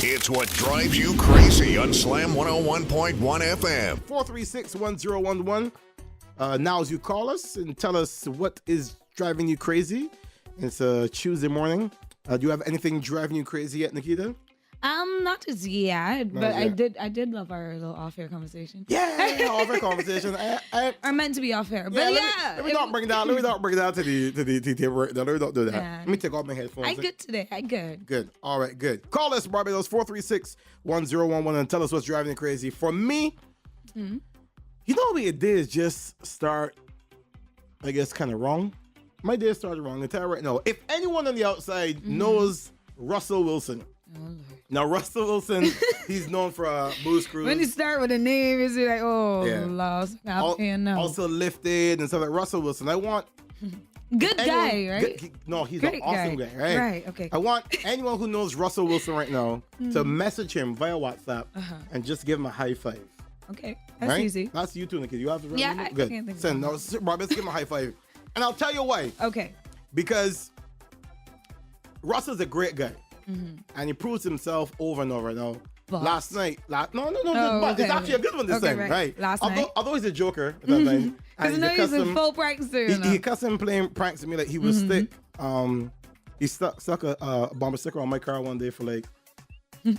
It's what drives you crazy on Slam 101.1 FM. 436-1011. Now as you call us and tell us what is driving you crazy. It's a Tuesday morning. Do you have anything driving you crazy yet, Nikita? Not as yet, but I did love our little off-air conversation. Yeah, off-air conversation. Or meant to be off-air, but Let me not bring that. Let me not bring that to the work. Let me not do that. Yeah. Let me take off my headphones. I good today. I good. Good. All right, good. Call us, Barbados, 436-1011, and tell us what's driving you crazy. For me, you know what it did is just start, I guess, kind of wrong. My day started wrong. I tell you right now, if anyone on the outside knows Russell Wilson, now Russell Wilson, he's known for Booze Cruise. When you start with a name, it's like, lost. Also lifted and stuff like Russell Wilson. I want good guy, right? He's Great an awesome guy, right? Right, okay. I want anyone who knows Russell Wilson right now to message him via WhatsApp and just give him a high five. Okay, that's right? easy. That's you too, Nikki. You have to Yeah, remember. I Good. can't think of Send that. no, Barbados, give him a high five. And I'll tell you why. Okay. Because Russell's a great guy. And he proves himself over and over. Now, last night, but it's actually a good one this time, right? Although he's a joker at that time. Because I know he's in full prankster. He cussed him playing pranks with me like he was sick. He stuck a bumper sticker on my car one day for like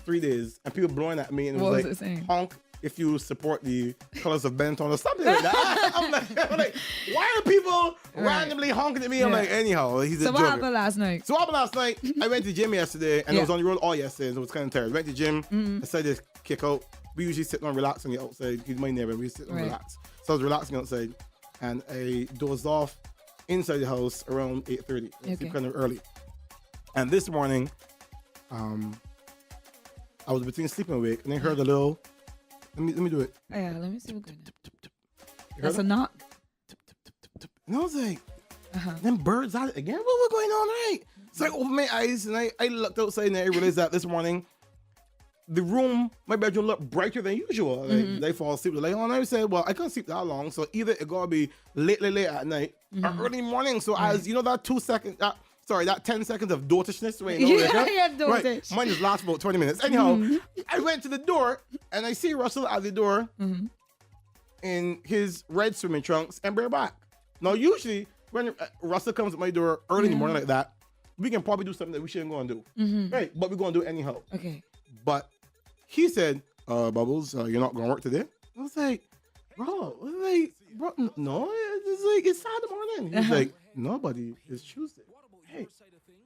3 days, and people blowing at me, and it was What was like, it saying? honk if you support the colors of Benetton or something like that. I'm like, why are people randomly honking at me? I'm like, anyhow, he's a So joker. what happened last night? So what happened last night? I went to the gym yesterday, and I was on the road all yesterday, so it was kind of tired. Went to the gym, decided to kick out. We usually sit and relax on the outside. He's my neighbor. We sit and relax. So I was relaxing outside, and I dozed off inside the house around 8:30. It's kind of early. And this morning, I was between sleep and awake, and I heard a little. Let me do it. Oh, yeah, let me see what's going on. You heard That's it? a knock. And I was like, them birds out again? What was going on, right? So I opened my eyes and I looked outside and I realized that this morning, the room, my bedroom looked brighter than usual. Like, they fall asleep. Like, and I said, well, I can't sleep that long. So either it gotta be late at night or early morning. So as, you know, that 2 seconds, that 10 seconds of dotishness. Wait, no, dotish. Right. Mine just lasts about 20 minutes. Anyhow, I went to the door and I see Russell at the door in his red swimming trunks and bareback. Now, usually when Russell comes at my door early in the morning like that, we can probably do something that we shouldn't go and do. Right? But we're going to do it anyhow. Okay. But he said, Bubbles, you're not going to work today? I was like, bro, no, it's Saturday morning. He's like, nobody, it's Tuesday. Hey,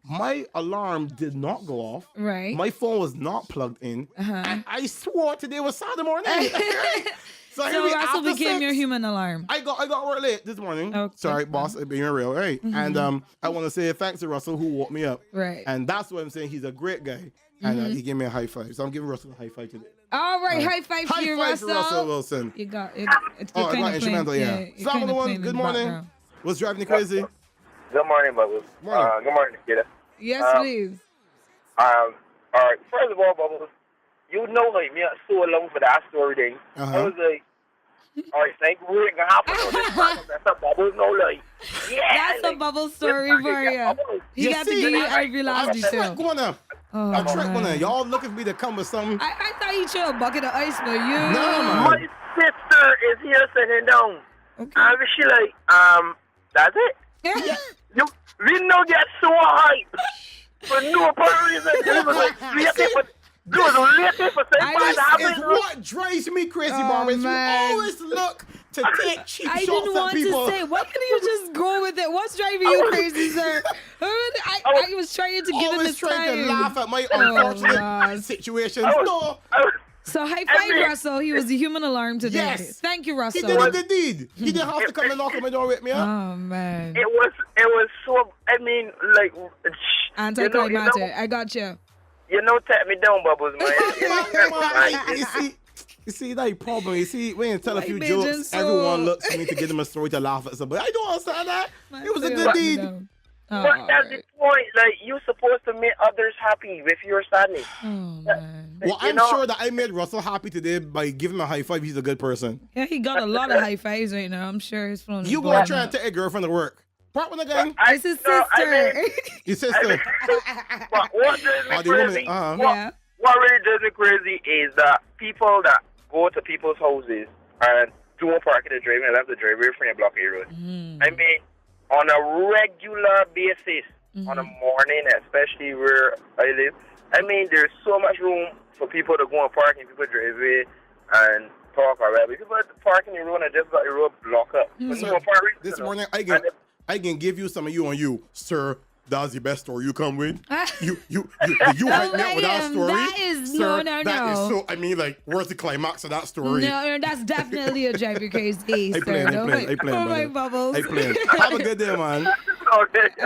my alarm did not go off. Right. My phone was not plugged in. And I swore today was Saturday morning. So Russell became 6, your human alarm. I got work late this morning. Okay. Sorry, boss, being real, right? And I want to say thanks to Russell who woke me up. Right. And that's what I'm saying. He's a great guy. And he gave me a high five. So I'm giving Russell a high five today. All right, high five to you, High five to Russell Wilson. You got it. I got instrumental, yeah. Salaam alaikum, good morning. What's driving you crazy? Good morning, Bubbles. Morning. Good morning, Nikita. Yes, please. All right. First of all, Bubbles, you know, like, me so long for that story thing. I was like, all right, thank you. We're going to happen on this podcast. That's a Bubbles, no, like, yeah. That's a Bubble story for you. He got to give you every last detail. A trick one. Y'all looking for me to come with something. I thought you threw a bucket of ice for you. No, man. My sister is here sitting down. Okay. And she like, that's it. We don't get so hype for no apparent reason. It was like waiting for somebody to happen. It's what drives me crazy, Barbara. You always look to take cheap I shots didn't at want people. to say, why can't you just go with it? What's driving you crazy, sir? I was trying to give him Always his trying time. to laugh at my unfortunate situations. No. So high five, Russell. He was the human alarm today. Yes. Thank you, Russell. He did it indeed. He didn't have to come and knock on my door with me up. Oh, man. It was so, I mean, like, Anticlimactic. I got you. You know, tap me down, Bubbles, man. You see that problem. You see, when you tell a My few pigeon jokes, soul. everyone looks for me to give them a story to laugh at somebody. I don't understand that. It was a good deed. But that's the point. Like, you're supposed to make others happy with your sadness. Oh, man. Well, I'm sure that I made Russell happy today by giving him a high five. He's a good person. Yeah, he got a lot of high fives right now. I'm sure his phone is You go blowing and try and up. take a girlfriend to work. Part one again. It's his sister. Your sister. But what is Oh, the woman. Yeah. what really drives me crazy is that people that go to people's houses and don't park in the driveway and left the driveway from your blockade road. I mean, on a regular basis, on a morning, especially where I live, I mean, there's so much room for people to go and park in people's driveway and talk or whatever. People park in the road and just got the road blocked up. So this morning, I can give you some of you on you, sir. That's the best story you come with. You hype me up with that story. That is sir, no. That is so. I mean, like, where's the climax of that story? No, that's definitely a drive you crazy. I playing, Bubbles. I playing. Have a good day, man.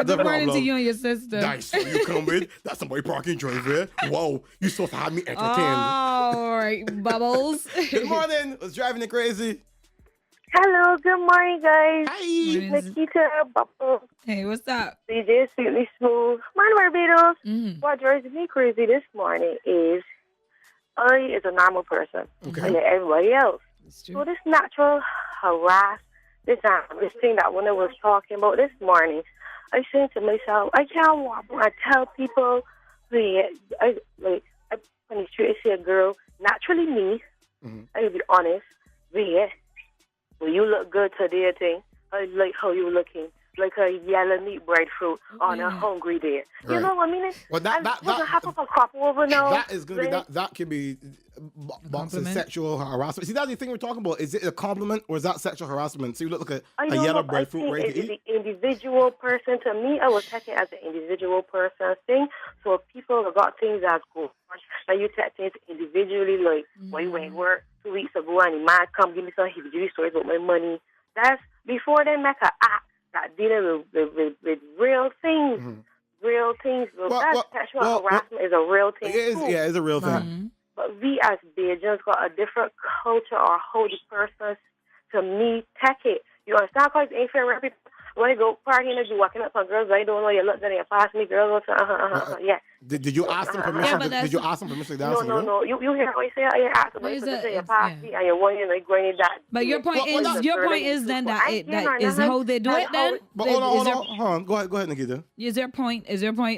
Good morning to you and your sister. That story you come with. That's somebody parking driveway. Wow, you supposed to have me entertained. All right, Bubbles. Good morning. What's driving you crazy? Hello, good morning, guys. Hi. Nikita, Bubbles. Hey, what's up? DJ Sweetly Smooth. Morning, Barbados. What drives me crazy this morning is I is a normal person. Okay. And everybody else. It's true. So this natural this thing that when I was talking about this morning, I said to myself, I can't walk and tell people, when the street, I see a girl, naturally me, I'll be honest, well, you look good today, thing. I like how you looking. Like a yellow meat breadfruit on a hungry day. You know what I mean? Well, that half of a crop over now. That is gonna be that could be box of sexual harassment. See, that's the thing we're talking about. Is it a compliment or is that sexual harassment? So you look like a yellow breadfruit ready to eat. The individual person, to me, I was taking it as an individual person thing. So if people have got things as good, now you take things individually, like when you went to work 2 weeks ago and the man come give me some heavy stories about my money. That's before they make an act that dealing with real things. Real things. Sexual harassment is a real thing. It's a real thing. But we as Bajans got a different culture or how the person, to me, take it. You understand? Because it ain't fair. People, when you go partying and you walking up some girls, I don't know, you look down and you pass me, girls, yeah. Did you ask them permission? Did you ask them permission to dance? No. You hear what I say? You ask them permission to you pass me and you want you like going that. But your point is then that is how they do it then? But hold on. Go ahead, Nikita. Is your point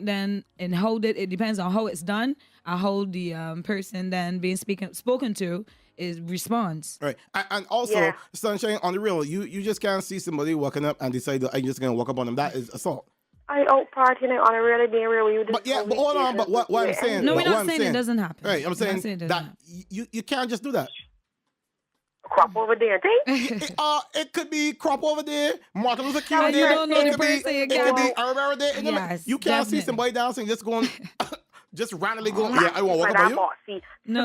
then in how it depends on how it's done and how the person then being spoken to is responds. Right. And also, Sunshine, on the real, you just can't see somebody walking up and decide that I'm just going to walk up on them. That is assault. I out partying on a really being real with you. But hold on. But what I'm saying... No, we're not saying it doesn't happen. Right, I'm saying that you can't just do that. Crop over there, thing? It could be crop over there, Martin Luther King Day. You don't know the person it could be Arab Day. Yes, you can't see somebody dancing just going... Just randomly going, I want to walk up on you. No.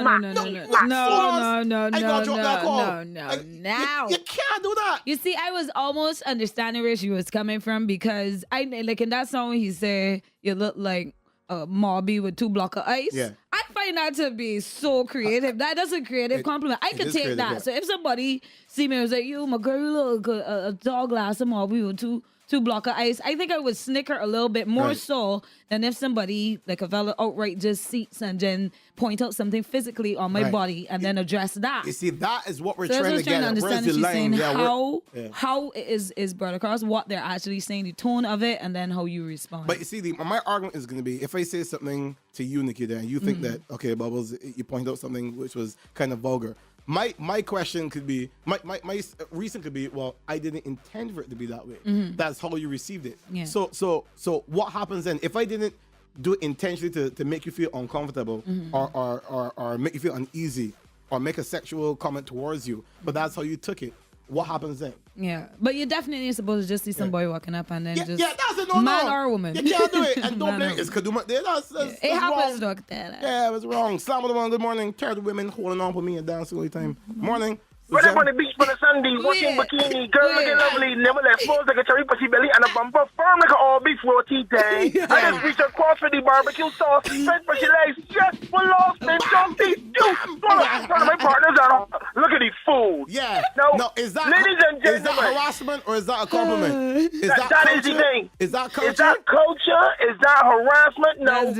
You can't do that. You see, I was almost understanding where she was coming from because I like in that song he said you look like a Mobby with 2 blocks of ice. Yeah. I find that to be so creative. That's a creative compliment. I could take that. Yeah. So if somebody see me and was like, "Yo, my girl, you look a tall glass of Mobby with 2 blocks of ice," I think I would snicker a little bit more so than if somebody like a fella outright just seats and then point out something physically on my body and then address that. You see, that is what we're so trying to get. Understand she's saying how it is brought across, what they're actually saying, the tone of it, and then how you respond. But you see, my argument is going to be if I say something to you, Nikita, and you think that Bubbles, you point out something which was kind of vulgar. My question could be, my reason could be, well, I didn't intend for it to be that way. That's how you received it. Yeah. So what happens then? If I didn't do it intentionally to make you feel uncomfortable or make you feel uneasy or make a sexual comment towards you, but that's how you took it, what happens then? Yeah, but you definitely ain't supposed to just see some boy walking up and then just that's it, no, man or woman. You can't do it, and don't blame it's Kaduma there. That's it happens, wrong. Yeah, it was wrong. Slam on the one. Good morning. Tired of women holding on for me and dancing all the time. Morning. When I'm on the beach for the Sunday, watching bikini, girl looking lovely, never let flows like a cherry pussy belly and a bumper firm like an all beef roti thing. I just reached across for the barbecue sauce, French pussy legs, just for lost and junkie. One of my partners are look at the food. Yeah. No, is that ladies and gentlemen, is that harassment or is that a compliment? Is that culture? Is the thing. Is that culture? Is that culture? Is that harassment? No.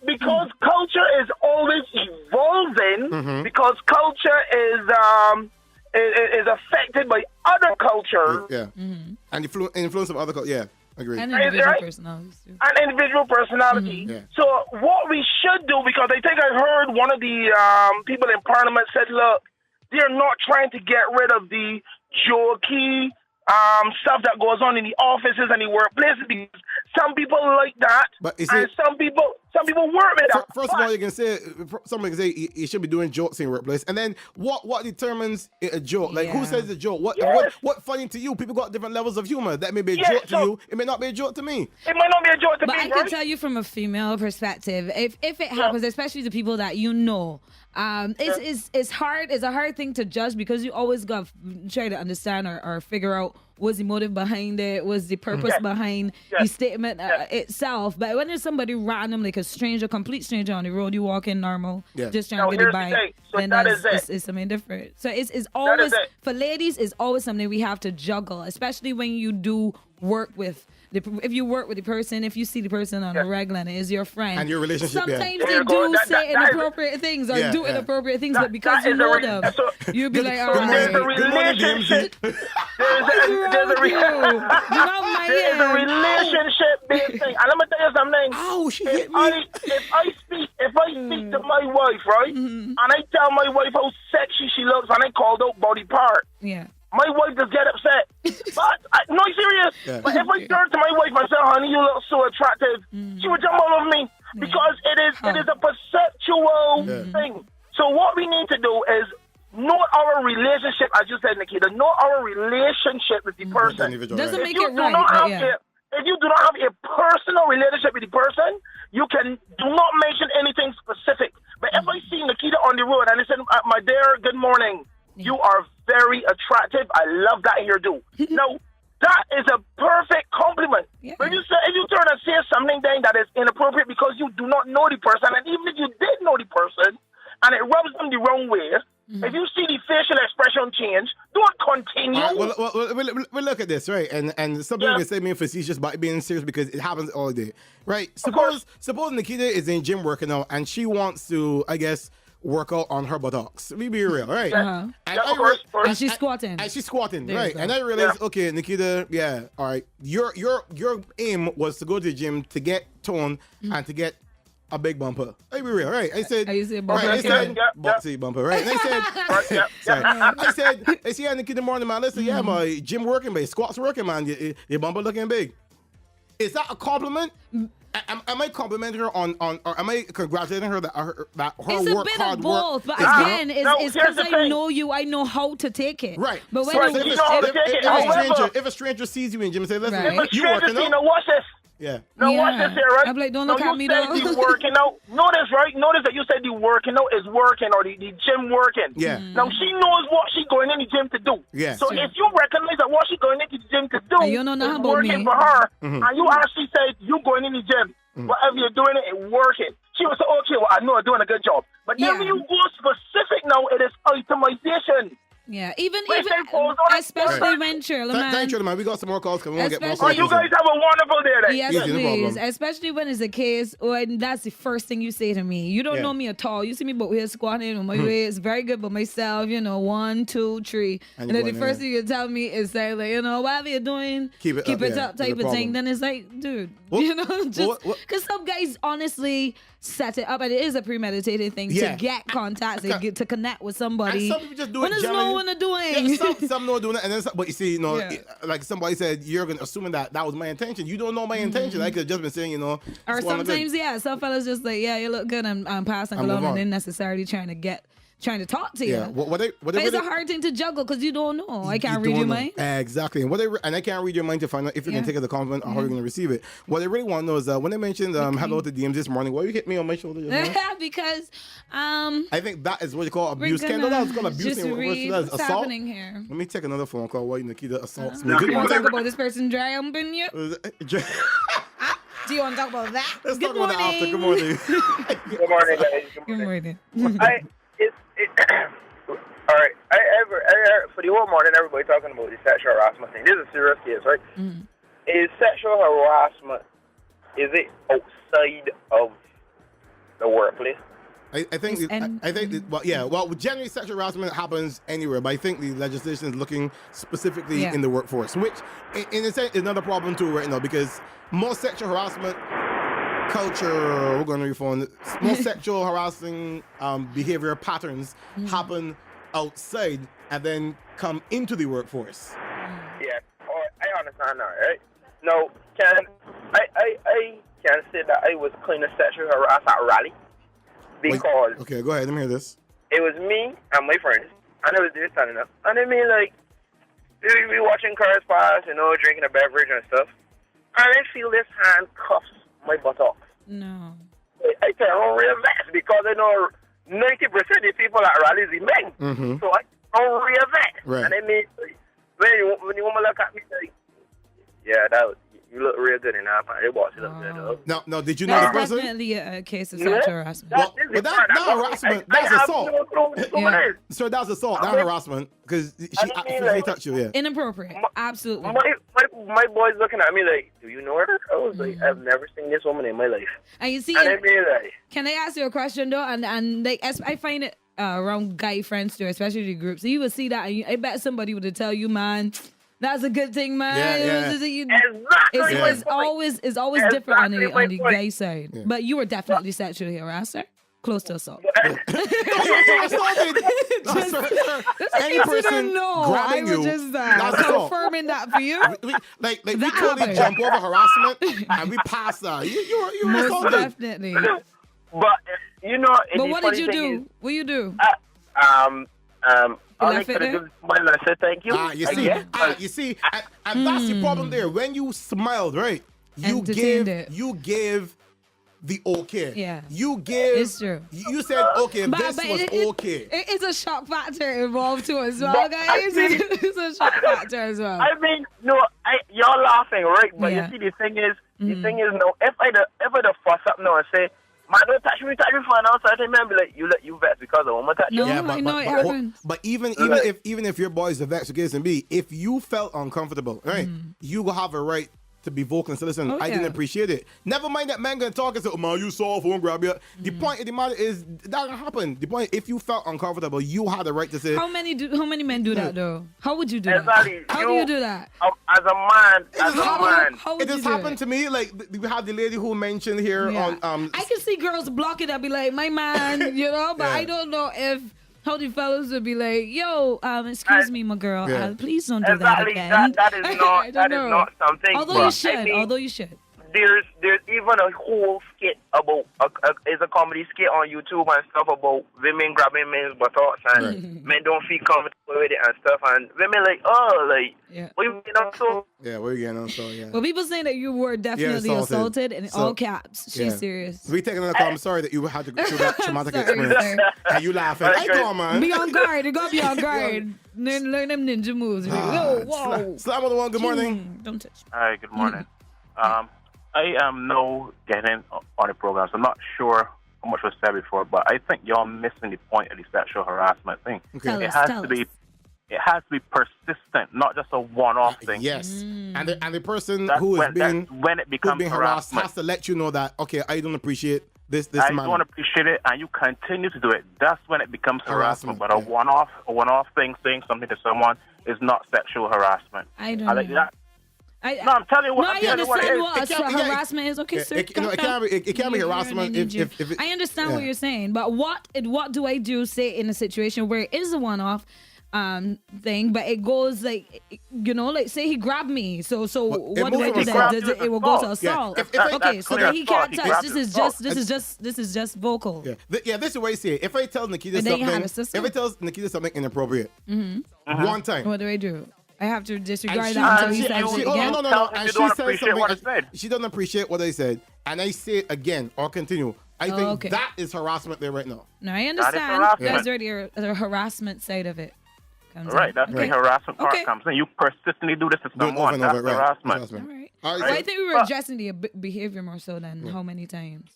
Because culture is always evolving. Because culture is affected by other culture. And influence of other culture. Agreed. And individual personalities too. And individual personality. Yeah. So what we should do, because I think I heard one of the people in Parliament said, look, they're not trying to get rid of the jokey stuff that goes on in the offices and the workplaces, because some people like that, but and some people work with that. First of all, you can say somebody can say you should be doing jokes in your workplace, and then what determines a joke? Like who says a joke? What funny to you? People got different levels of humor. That may be a joke to you. It may not be a joke to me. It might not be a joke to me. But I can tell you from a female perspective, if it happens, especially the people that you know, it's hard. It's a hard thing to judge because you always got to try to understand or figure out what's the motive behind it, what's the purpose behind the statement itself. But when there's somebody random, like a stranger, complete stranger on the road, you walk in normal, just trying to get it by, then it's something different. So it's always, for ladies, it's always something we have to juggle, especially when you do work with. If you work with the person, if you see the person on a regular and is your friend, and your relationship, sometimes they do say inappropriate things or do inappropriate things, but because you know them, you'll be like, all right. There's a relationship. There's a relationship-based thing. And let me tell you something. Oh, she hit me. If I speak to my wife, right, and I tell my wife how sexy she looks, and I called out body part. Yeah. My wife just get upset. But no, serious. Yeah. But if I turn to my wife and say, "Honey, you look so attractive," she would jump all over me because it is a perceptual thing. So what we need to do is know our relationship, as you said, Nikita. Know our relationship with the person. Doesn't make it right. If you do not have a personal relationship with the person, you can do not mention anything specific. But if I see Nikita on the road and I said, "My dear, good morning. You are very attractive. I love that hairdo." Now, that is a perfect compliment. Yeah. When if you turn and say something then that is inappropriate because you do not know the person, and even if you did know the person, and it rubs them the wrong way, if you see the facial expression change, don't continue. We'll look at this, right? And some people can say me facetious by being serious because it happens all day, right? Suppose Nikita is in gym working out and she wants to, I guess, work out on her buttocks. We be real, right? And she's squatting. And she's squatting, right? And I realized, okay, Nikita, all right. Your aim was to go to the gym to get toned and to get a big bumper. I be real, right? I said, I used to say bumper. Right, I said, boxy bumper, right? And I said, I see Nikita in the morning, man. Listen, my gym working, but squats working, man. Your bumper looking big. Is that a compliment? Am I complimenting her on or am I congratulating her that her it's work a bit hard of both, work? but again, it's because I know you, I know how to take it. Right. But when if a stranger sees you in gym and says, "Listen, you working out?" Watch this. Yeah. Now watch this here, right? I'm like, don't look at me though. You said the working out. Notice, right? Notice that you said the working out is working or the gym working. Yeah. Now she knows what she's going in the gym to do. Yeah. So if you recognize that what she's going into the gym to do is working for her, and you actually said you going in the gym, whatever you're doing, it working. She was say, okay, well, I know I'm doing a good job. But then when you go specific now, it is itemization. Yeah, even especially when Shirley, man. Thank you, man. We got some more calls. We want to get more calls. You guys have a wonderful day then. Yes, please. Especially when it's a case when that's the first thing you say to me. You don't know me at all. You see me but we're squatting on my way. It's very good by myself, 1, 2, 3. And then the first thing you tell me is say, like, whatever you're doing, keep it up type of thing. Then it's like, dude, just because some guys honestly set it up, and it is a premeditated thing to get contact, to connect with somebody. And some people just do when it. When no one are doing. Yeah, some know doing it, and then but you see, like somebody said, you're gonna assuming that was my intention. You don't know my intention. I could have just been saying, Or sometimes, some fellas just like, you look good, and I'm passing along, and then necessarily trying to talk to you. Yeah, it's a hard thing to juggle because you don't know. I can't read your mind. Exactly. And I can't read your mind to find out if you can take it as a compliment or how you're going to receive it. What I really want to know is when I mentioned hello to DMs this morning, why you hit me on my shoulder? Because I think that is what you call abuse. Kendall, that was called abuse. Just read what's assault. Happening here. Let me take another phone call while Nikita assaults me. You want to talk about this person jumping you? Do you want to talk about that? Let's talk about that after. Good morning. Good morning, guys. Good morning. All right. For the whole morning, everybody talking about the sexual harassment thing. This is a serious case, right? Is sexual harassment, is it outside of the workplace? I think generally sexual harassment happens anywhere, but I think the legislation is looking specifically in the workforce, which in a sense is another problem too right now, because most sexual harassment culture, we're going to reform, most sexual harassing behavior patterns happen outside and then come into the workforce. Yeah, I understand that, right? No, I can say that I was kind of sexually harassed at a rally because okay, go ahead, let me hear this. It was me and my friends, and I was there standing up, and I mean, like, we watching cars pass, drinking a beverage and stuff, and I feel this hand cuffs my buttocks. No. I tell them real vexed because I know 90% of the people at rallies are men. Mm-hmm. So I'm real vexed. Right. And I mean, when you want to look at me, like, yeah, you look real good in that part. It was look good, though. No, did you know the person? Definitely a case of sexual harassment. But that's not harassment. That's assault. Yeah. So that's assault, not harassment, because she touched you. Yeah. Inappropriate. Absolutely. My boy's looking at me like, do you know her? I was like, I've never seen this woman in my life. And you see, and I mean, like, can I ask you a question though? And like, I find it around guy friends too, especially the groups. So you would see that, and I bet somebody would tell you, man, that's a good thing, man. It's always different on the gay side. Yeah. But you were definitely sexually harassed, sir. Close to assault. Any person grabbing you, just confirming that for you. We totally jump over harassment and we pass that. You were assaulted. Definitely. But But what did you do? What you do? I'll make it a good smile and I said thank you. You see, and that's the problem there. When you smiled, right? You gave the okay. Yeah. You gave. It's true. You said okay. This was okay. It's a shock factor involved too as well, guys. It's a shock factor as well. I mean, no, y'all laughing, right? But you see, the thing is, no. If I fuss up now and say, man, don't touch me for an outside, remember, like, you vex because I want to touch you. No, I know it happens. But even if your boys are vexed against and be, if you felt uncomfortable, right, you will have a right to be vocal and say, listen, I didn't appreciate it. Never mind that man gonna talk and say, oh man, you soft, won't grab you. The point of the matter is that doesn't happen. The point, if you felt uncomfortable, you had the right to say. How many men do that though? How would you do that? How do you do that? As a man, it has happened to me. Like we have the lady who mentioned here on. I can see girls block it and be like, my man, but I don't know if. How the fellas would be like, yo, excuse me, my girl, please don't do that again. That is not something. Although you should. There's even a whole skit about is a comedy skit on YouTube and stuff about women grabbing men's buttocks and men don't feel comfortable with it and stuff, and women like, what you getting on so? Yeah, what you getting on so? Yeah. Well, people saying that you were definitely assaulted in all caps. She's serious. We taking another call. I'm sorry that you had to go through that traumatic experience. And you laughing. Hey, go on, man. Be on guard. You gotta be on guard. Learn them ninja moves. Whoa. Slam on the one. Good morning. Don't touch. Hi. Good morning. I am now getting on the program, so I'm not sure how much was said before, but I think y'all missing the point of the sexual harassment thing. Okay. It has to be persistent, not just a one-off thing. Yes, and the person who is being harassed has to let you know that, okay, I don't appreciate this I man. don't appreciate it, and you continue to do it. That's when it becomes harassment. But a one-off thing, saying something to someone is not sexual harassment. I don't like know. that. I'm telling you what. No, I understand what harassment is. Okay, sir. It can't be harassment if I understand what you're saying, but what do I do, say, in a situation where it is a one-off thing, but it goes like, like, say he grabbed me, so what do I do then? It will go to assault. Okay, so then he can't touch. This is just vocal. Yeah, this is what I say. If I tell Nikita something inappropriate, one time, what do I do? I have to disregard that until he says it again? No. And she says something. She doesn't appreciate what I said, and I say it again or continue. I think that is harassment there right now. No, I understand. That's already the harassment side of it. Right, that's the harassment part comes in. You persistently do this to someone. That's harassment. All right. Well, I think we were addressing the behavior more so than how many times.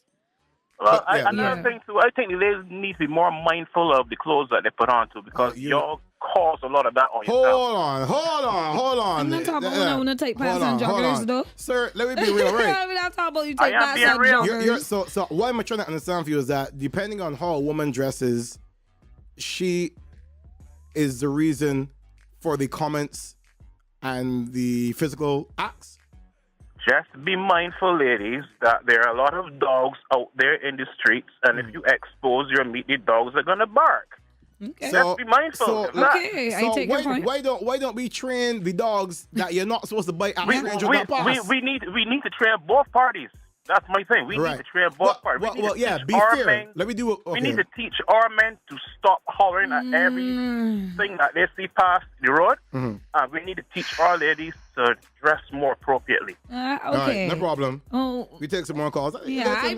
Well, another thing too, I think the ladies need to be more mindful of the clothes that they put on too, because y'all cause a lot of that on yourself. Hold on. I'm not talking about when I take pass on joggers, though. Sir, let me be real, right? I'm not talking about you take pass on real. joggers. So what I'm trying to understand for you is that depending on how a woman dresses, she is the reason for the comments and the physical acts. Just be mindful, ladies, that there are a lot of dogs out there in the streets, and if you expose your meat, the dogs are gonna bark. Okay. Just be mindful. I take your point. Why don't we train the dogs that you're not supposed to bite at we need to train both parties. That's my thing. We need to train both parties. Be fair. Let me do it. Okay. We need to teach our men to stop hollering at everything that they see past the road. We need to teach our ladies to dress more appropriately. Okay. All right, no problem. Oh, we take some more calls. Yeah, I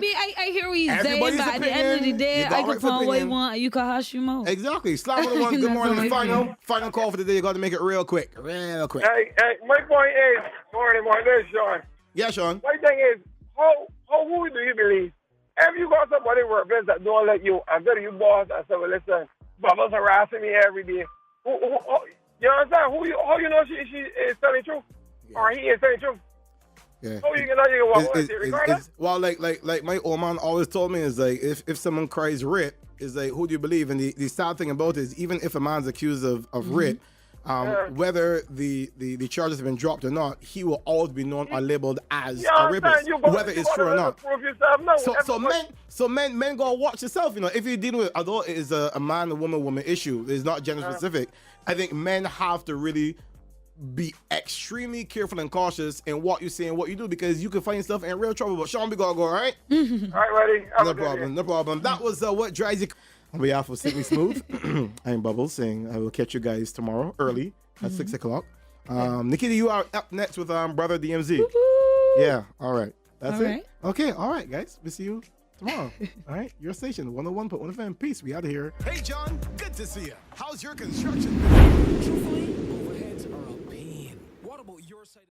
hear what he's saying, but at the end of the day, I can find what you want. You can hush him out. Exactly. Slam on the one. Good morning. Final call for the day. You got to make it real quick. Hey, my point is, morning, this is Sean. Yeah, Sean. My thing is, how who do you believe? If you got somebody workplace that don't let you, and then you boss and say, well, listen, Bubba's harassing me every day. Who, you understand? How you know she is telling truth? Yeah. Or he is telling truth? Yeah. How you know walk on it? Well, like my old man always told me is like, if someone cries rape, is like, who do you believe? And the sad thing about it is, even if a man's accused of rape, whether the charges have been dropped or not, he will always be known or labeled as a rapist, whether it's true or not. So men go watch yourself. You know, if you're dealing with, although it is a man and woman issue, it's not gender specific. I think men have to really be extremely careful and cautious in what you say and what you do, because you can find yourself in real trouble. But Sean, we gotta go, all right? All right, buddy. No problem. That was what drives you. On behalf of Sydney Smooth, I'm Bubbles saying I will catch you guys tomorrow early at 6 o'clock. Nikita, you are up next with Brother DMZ. Woo-hoo. Yeah, all right. That's all it. Right. Okay, all right, guys. We'll see you tomorrow. All right, your station, 101.1 FM. Peace. We out of here. Hey, John. Good to see you. How's your construction? Truthfully, overheads are a pain. What about your side?